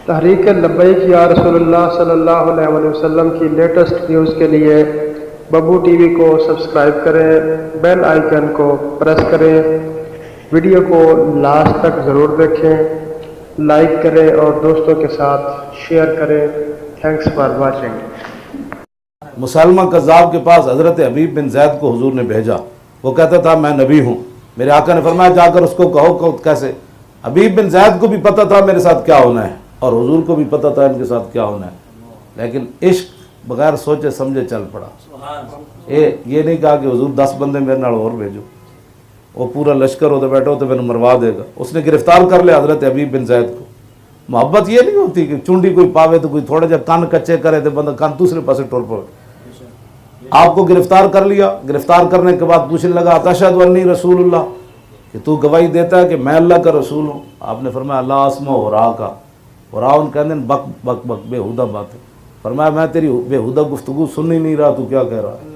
تحریک لبیک یا رسول اللہ صلی اللہ علیہ وسلم کی لیٹسٹ نیوز کے لیے ببو ٹی وی کو سبسکرائب کریں، بیل آئیکن کو پریس کریں، ویڈیو کو لاسٹ تک ضرور دیکھیں، لائک کریں اور دوستوں کے ساتھ شیئر کریں۔ Thanks for watching. مسلمہ کذاب کے پاس حضرت حبیب بن زید کو حضور نے بھیجا۔ وہ کہتا تھا میں نبی ہوں۔ میرے آقا نے فرمایا جا کر اس کو کہو کیسے؟ حبیب بن زید کو بھی پتہ تھا میرے ساتھ کیا ہونا ہے اور حضور کو بھی پتہ تھا ان کے ساتھ کیا ہونا ہے، لیکن عشق بغیر سوچے سمجھے چل پڑا۔ یہ نہیں کہا کہ حضور 10 بندے میرے نال اور بھیجو، وہ پورا لشکر ہوتا بیٹھا ہو تو میرے مروا دے گا۔ اس نے گرفتار کر لیا حضرت حبیب بن زید کو۔ محبت یہ نہیں ہوتی کہ چونڈی کوئی پاوے تو کوئی تھوڑا جا کان کچے کرے تو بندہ کان دوسرے پاسے ٹور پڑے۔ آپ کو گرفتار کر لیا۔ گرفتار کرنے کے بعد پوچھنے لگا اتشہد انی رسول اللہ، کہ تو گواہی دیتا ہے کہ میں اللہ کا رسول ہوں؟ آپ نے فرمایا اللہ اسمع و راہ کا، اور ان کہتے ہیں بک بک بک بےہودہ بات ہے۔ فرمایا میں تیری بےہودہ گفتگو سن ہی نہیں رہا، تو کیا کہہ رہا ہے؟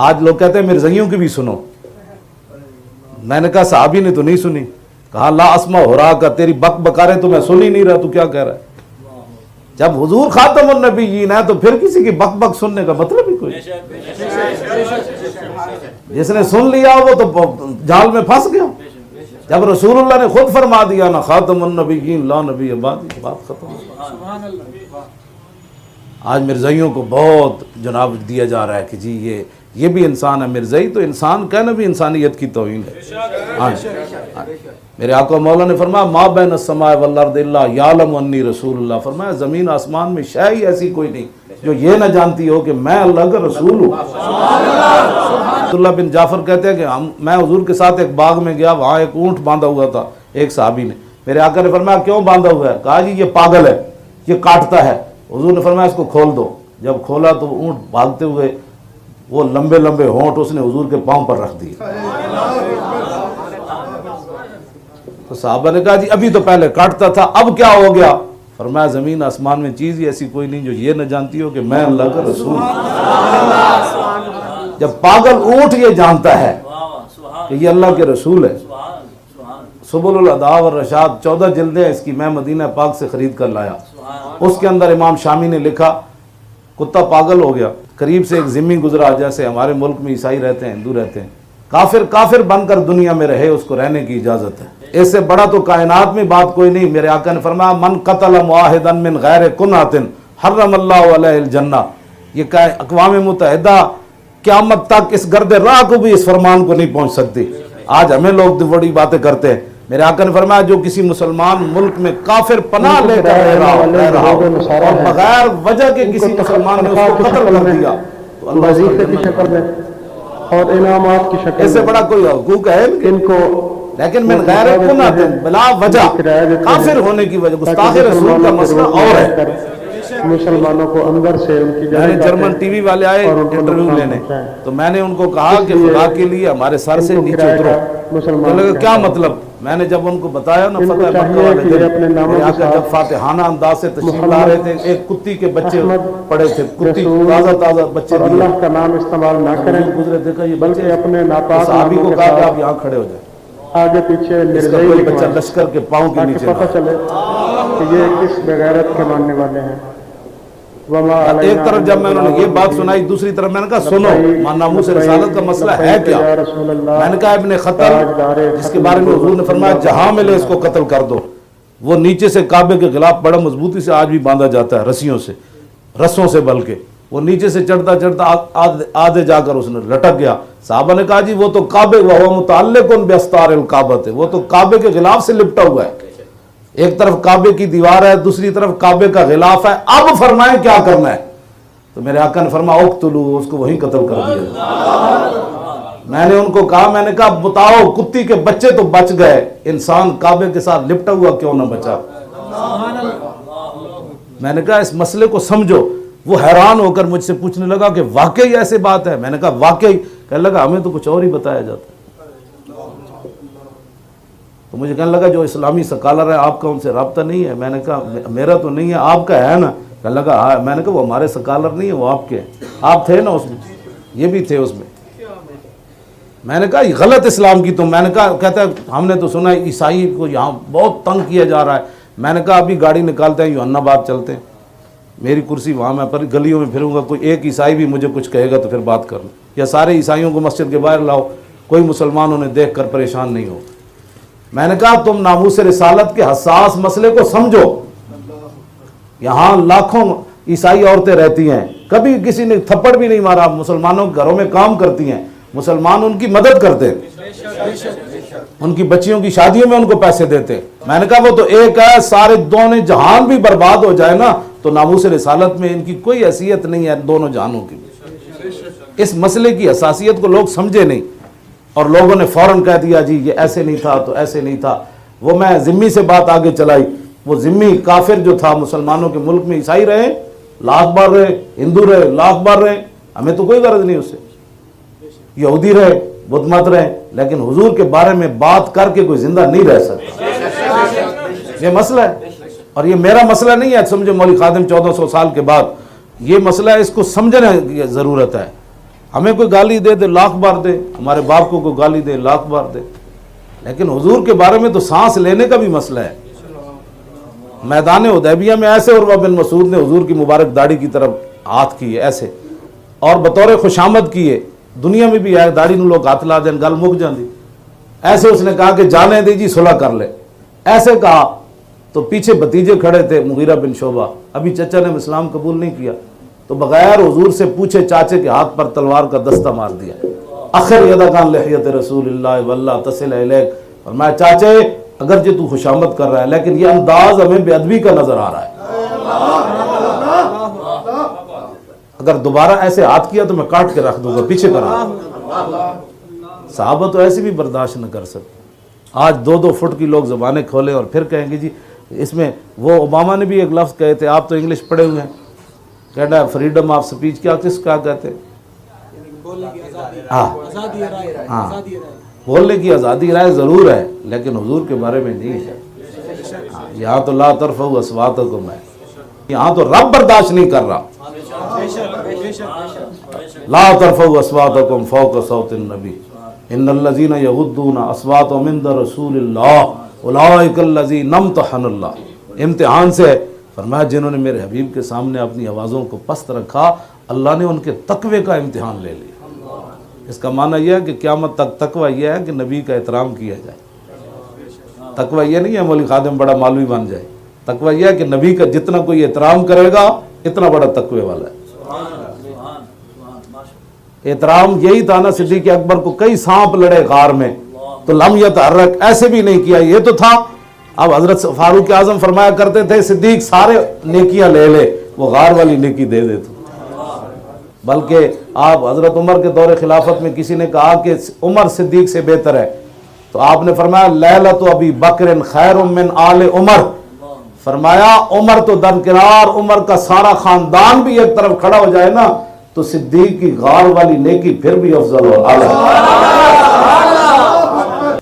آج لوگ کہتے ہیں مرزائیوں کی بھی سنو۔ میں نے کہا صحابی نے تو نہیں سنی، کہا لا اسمع و راہ کا، تیری بک بکارے تو میں سن ہی نہیں رہا، تو کیا کہہ رہا ہے؟ جب حضور خاتم النبیین ہے تو پھر کسی کی بک بک سننے کا مطلب ہی کوئی؟ جس نے سن لیا وہ تو جال میں پھنس گیا۔ جب رسول اللہ نے خود فرما دیا نا خاتم النبیین لا نبی بعدی، بات ختم۔ آج مرزائیوں کو بہت جناب دیا جا رہا ہے کہ جی یہ بھی انسان ہے۔ مرزائی تو انسان کہنا بھی انسانیت کی توہین ہے۔ میرے آقا مولا نے فرمایا ما بین السماء والارض الا یعلم انی رسول اللہ، فرمایا زمین آسمان میں شے ہی ایسی کوئی نہیں جو یہ نہ جانتی ہو کہ میں اللہ کا رسول ہوں۔ عبداللہ بن جعفر کہتے ہیں کہ میں حضور کے ساتھ ایک باغ میں گیا، وہاں ایک اونٹ باندھا ہوا تھا ایک صحابی نے۔ میرے آقا نے فرمایا کیوں باندھا ہوا ہے؟ کہا جی یہ پاگل ہے، یہ کاٹتا ہے۔ حضور نے فرمایا اس کو کھول دو۔ جب کھولا تو اونٹ بھاگتے ہوئے وہ لمبے لمبے ہونٹ اس نے حضور کے پاؤں پر رکھ دیے۔ تو صحابہ نے کہا جی ابھی تو پہلے کاٹتا تھا، اب کیا ہو گیا؟ فرمایا زمین آسمان میں چیز ہی ایسی کوئی نہیں جو یہ نہ جانتی ہو کہ میں اللہ کا رسول ہوں۔ جب پاگل اونٹ یہ جانتا ہے کہ یہ اللہ کے رسول ہے۔ سبل الہدی والرشاد 14 جلدیں اس کی میں مدینہ پاک سے خرید کر لایا۔ اس کے اندر امام شامی نے لکھا کتا پاگل ہو گیا، قریب سے ایک ذمی گزرا، جیسے ہمارے ملک میں عیسائی رہتے ہیں، ہندو رہتے ہیں، کافر بن کر دنیا میں رہے، اس کو رہنے کی اجازت ہے۔ اس سے بڑا تو کائنات میں بات کوئی نہیں۔ میرے آقا نے فرمایا من قتل معاہدا من غیر کنات حرم اللہ علیہ الجنہ۔ یہ اقوام متحدہ قیامت تک اس گرد راہ کو بھی اس فرمان کو نہیں پہنچ سکتی۔ آج ہمیں لوگ بڑی باتیں کرتے ہیں۔ میرے آقا نے فرمایا جو کسی مسلمان ملک میں کافر پناہ لے کر رہ رہا ہو اور بغیر وجہ کے کسی مسلمان نے اس کو قتل کر دیا تو اللہ وظیفے کی شکل میں اور انعامات کی شکل اس سے بڑا کوئی حقوق ہے ان کو، لیکن من غیر کنات بلا وجہ کافر ہونے کی وجہ گستاخ رسول کا مسئلہ اور ہے۔ مسلمانوں کو اندر سے ان کی میں نے جرمن ٹی وی والے آئے انٹرویو لینے، تو میں نے ان کو کہا کہ خدا کے لیے ہمارے سر سے نیچے اترو۔ تو لگا کیا مطلب؟ میں نے جب ان کو بتایا نا فتح مکہ والے دن، میرے آقا جب فاتحانہ انداز سے تشریف لا رہے تھے، ایک کتی کے بچے پڑے تھے، کتی تازہ بچے دیے، اللہ کا نام استعمال نہ کریں گزرے دیکھا یہ بلکہ اپنے ناپاک صحابی کو کہا کہ آپ یہاں کھڑے ہو جائیں، آگے پیچھے اس کا کوئی بچہ لشکر کے پاؤں کے نیچے پتہ چلے کہ یہ کس بغیرت کے ماننے والے ہیں۔ ایک طرف جب میں انہوں نے یہ بات سنائی، دوسری طرف میں نے کہا سنو ناموس رسالت کا مسئلہ ہے کیا؟ میں نے کہا ابن خطل جس کے بارے میں حضور نے فرمایا جہاں ملے اس کو قتل کر دو، وہ نیچے سے کعبے کے خلاف بڑا مضبوطی سے آج بھی باندھا جاتا ہے، رسیوں سے، رسوں سے، بلکہ وہ نیچے سے چڑھتا آدھے جا کر اس نے لٹک گیا۔ صحابہ نے کہا جی وہ تو کعبے وہ متعلق باستار الکعبۃ ہے، وہ تو کعبے کے غلاف سے لپٹا ہوا ہے، ایک طرف کعبے کی دیوار ہے، دوسری طرف کعبے کا غلاف ہے، اب فرمائیں کیا کرنا ہے؟ تو میرے آقا نے فرمایا اقتلوا، اس کو وہیں قتل کر دیا۔ میں نے ان کو کہا، میں نے کہا بتاؤ کتی کے بچے تو بچ گئے، انسان کعبے کے ساتھ لپٹا ہوا کیوں نہ بچا؟ میں نے کہا اس مسئلے کو سمجھو۔ وہ حیران ہو کر مجھ سے پوچھنے لگا کہ واقعی ایسے بات ہے؟ میں نے کہا واقعی۔ کہنے لگا ہمیں تو کچھ اور ہی بتایا جاتا ہے۔ تو مجھے کہنے لگا جو اسلامی سکالر ہے آپ کا ان سے رابطہ نہیں ہے؟ میں نے کہا میرا تو نہیں ہے، آپ کا ہے نا؟ کہنے لگا ہاں۔ میں نے کہا وہ ہمارے سکالر نہیں ہے، وہ آپ کے ہیں، آپ تھے نا اس میں، یہ بھی تھے اس میں۔ میں نے کہا یہ غلط اسلام کی، تو میں نے کہا کہتا ہے ہم نے تو سنا ہے عیسائی کو یہاں بہت تنگ کیا جا رہا ہے، میں نے کہا ابھی گاڑی نکالتے ہیں یوحنا آباد چلتے ہیں, میری کرسی وہاں, میں پر گلیوں میں پھروں گا, کوئی ایک عیسائی بھی مجھے کچھ کہے گا تو پھر بات کر لوں, یا سارے عیسائیوں کو مسجد کے باہر لاؤ, کوئی مسلمان انہیں دیکھ کر پریشان نہیں ہو. میں نے کہا تم ناموس رسالت کے حساس مسئلے کو سمجھو. یہاں لاکھوں عیسائی عورتیں رہتی ہیں, کبھی کسی نے تھپڑ بھی نہیں مارا, مسلمانوں کے گھروں میں کام کرتی ہیں, مسلمان ان کی مدد کرتے ہیں, ان کی بچیوں کی شادیوں میں ان کو پیسے دیتے ہیں. میں نے کہا وہ تو ایک ہے, سارے دونوں جہان بھی برباد ہو جائے نا تو ناموس رسالت میں ان کی کوئی حیثیت نہیں ہے دونوں جہانوں کی. اس مسئلے کی حساسیت کو لوگ سمجھے نہیں, اور لوگوں نے فوراً کہہ دیا جی یہ ایسے نہیں تھا تو ایسے نہیں تھا. وہ میں ذمی سے بات آگے چلائی, وہ ذمی کافر جو تھا مسلمانوں کے ملک میں عیسائی رہے لاکھ بار رہے, ہندو رہے لاکھ بار رہے, ہمیں تو کوئی غرض نہیں اس سے, یہودی رہے بدھ مت رہے, لیکن حضور کے بارے میں بات کر کے کوئی زندہ نہیں رہ سکتا. یہ مسئلہ ہے, اور یہ میرا مسئلہ نہیں ہے سمجھو مولوی خادم 1400 سال کے بعد, یہ مسئلہ ہے, اس کو سمجھنے کی ضرورت ہے. ہمیں کوئی گالی دے دے لاکھ بار دے, ہمارے باپ کو کوئی گالی دے لاکھ بار دے, لیکن حضور کے بارے میں تو سانس لینے کا بھی مسئلہ ہے. میدان حدیبیہ میں ایسے عروہ بن مسعود نے حضور کی مبارک داڑھی کی طرف ہاتھ کیے ایسے, اور بطور خوشامد کیے, دنیا میں بھی آئے داڑھی نو لوگ ہاتھ لا دیں گل مک جاندی, ایسے اس نے کہا کہ جانے دیجی صلح کر لے, ایسے کہا تو پیچھے بھتیجے کھڑے تھے مغیرہ بن شعبہ, ابھی چچا نے اسلام قبول نہیں کیا, تو بغیر حضور سے پوچھے چاچے کے ہاتھ پر تلوار کا دستہ مار دیا. اخر یدکان لحیت رسول اللہ واللہ تصل الیک, فرمایا چاچے اگرچہ تو خوشامد کر رہا ہے لیکن یہ انداز ہمیں بے ادبی کا نظر آ رہا ہے, اگر دوبارہ ایسے ہاتھ کیا تو میں کاٹ کے رکھ دوں گا, پیچھے کرا. صحابہ تو ایسے بھی برداشت نہ کر سکتے. آج 2-2 فٹ کی لوگ زبانیں کھولیں اور پھر کہیں گے جی اس میں, وہ اوباما نے بھی ایک لفظ کہے تھے, آپ تو انگلش پڑھے ہوئے ہیں, کہنا فریڈم آف سپیچ کیا کس کا کہتے ہیں, ہاں بولنے کی آزادی رائے ضرور ہے لیکن حضور کے بارے میں نہیں ہے. یہاں تو لا ترفعوا اصواتکم ہے, یہاں تو رب برداشت نہیں کر رہا. لا ترفعوا اصواتکم فوق صوت النبی ان الذین یغضون اصواتهم عند رسول اللہ اولئک الذین امتحن اللہ. امتحان سے فرمایا جنہوں نے میرے حبیب کے سامنے اپنی آوازوں کو پست رکھا, اللہ نے ان کے تقوی کا امتحان لے لیا. اس کا معنی یہ ہے کہ قیامت تک تقوی یہ ہے کہ نبی کا احترام کیا جائے. تقوی یہ نہیں ہے مولوی خادم بڑا مولوی بن جائے, تقوی یہ ہے کہ نبی کا جتنا کوئی احترام کرے گا اتنا بڑا تقوی والا ہے. احترام یہی تھا نا, صدیق اکبر کو کئی سانپ لڑے غار میں تو لم یتحرک, ایسے بھی نہیں کیا, یہ تو تھا. اب حضرت فاروق اعظم فرمایا کرتے تھے صدیق سارے نیکیاں لے لے, وہ غار والی نیکی دے دے تو. بلکہ آپ حضرت عمر کے دور خلافت میں کسی نے کہا کہ عمر صدیق سے بہتر ہے, تو آپ نے فرمایا لیلۃ ابی بکر خیر من آل عمر. فرمایا عمر تو درکنار, عمر کا سارا خاندان بھی ایک طرف کھڑا ہو جائے نا تو صدیق کی غار والی نیکی پھر بھی افضل ہو.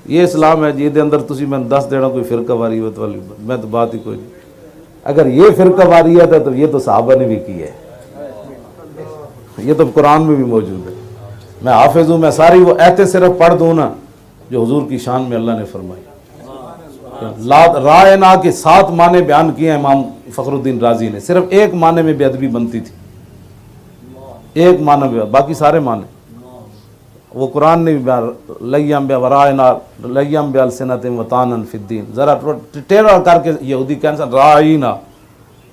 یہ اسلام ہے جی, دے اندر تسی میں دس دینا کوئی فرقہ واریت والی, میں تو بات ہی کوئی نہیں. اگر یہ فرقہ واریت ہے تو یہ تو صحابہ نے بھی کی ہے, یہ تو قرآن میں بھی موجود ہے. میں حافظ ہوں, میں ساری وہ ایتیں صرف پڑھ دوں نا جو حضور کی شان میں اللہ نے فرمائی. رائنا کے 7 معنی بیان کیے ہیں امام فخر الدین رازی نے, صرف ایک معنی میں بے ادبی بنتی تھی, ایک معنی میں, باقی سارے معنی وہ قرآن نے بھی لیم بے ورائنا لیم بے السنت وطانن فی الدین. ذرا ٹیڑھا کر کے یہودی کہنا رائنا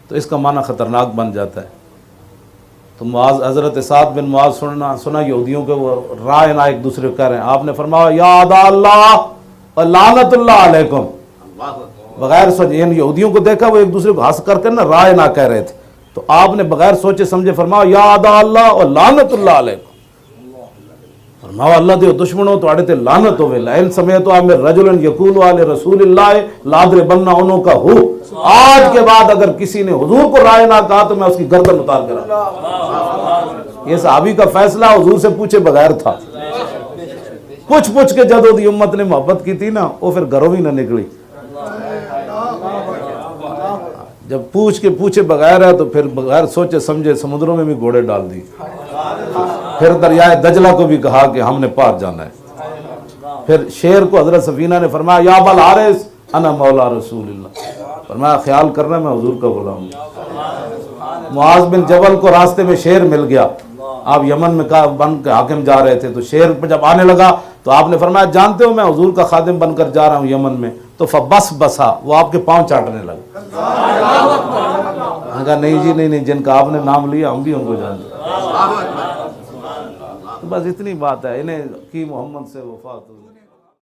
تو اس کا معنی خطرناک بن جاتا ہے. تو معاذ حضرت سعد بن معاذ سنا یہودیوں کے وہ رائنا ایک دوسرے کو کہہ رہے ہیں, آپ نے فرمایا یا اعداء اللہ و لعنت اللہ علیکم, بغیر سوچے. ان یہودیوں کو دیکھا وہ ایک دوسرے کو ہنس کر کے نا رائنا کہہ رہے تھے, تو آپ نے بغیر سوچے سمجھے فرمایا یا اعداء اللہ و لعنت اللہ علیکم. فرمایا اللہ دے دشمنوں تو اڑے تے لعنت ہوے. لئن سمعت من رجل یقول علی رسول اللہ لاضربن عنق ہو, آج کے بعد اگر کسی نے حضور کو رائے نہ کہا تو میں اس کی گردن اتار کر رہا. یہ صحابی کا فیصلہ حضور سے پوچھے بغیر تھا. پوچھ کے جدو دی امت نے محبت کی تھی نا, وہ پھر گھروں ہی نہ نکلی. جب پوچھے بغیر ہے تو پھر بغیر سوچے سمجھے سمندروں میں بھی گھوڑے ڈال دی. پھر دریائے دجلہ کو بھی کہا کہ ہم نے پار جانا ہے. پھر شیر کو حضرت سفینہ نے فرمایا یا ابا الحارث انا مولا رسول اللہ, فرمایا خیال کرنا میں حضور کا غلام ہوں۔ معاذ بن جبل کو راستے میں شیر مل گیا، آپ یمن میں بن کے حاکم جا رہے تھے، تو شیر پہ جب آنے لگا تو آپ نے فرمایا جانتے ہو میں حضور کا خادم بن کر جا رہا ہوں یمن میں، تو فبس بسا، وہ آپ کے پاؤں چاٹنے لگا۔ کہا نہیں جی نہیں، جن کا آپ نے نام لیا ہم بھی ان کو جانتے ہیں۔ تو بس اتنی بات ہے، انہیں کی محمد سے وفات ہوئی۔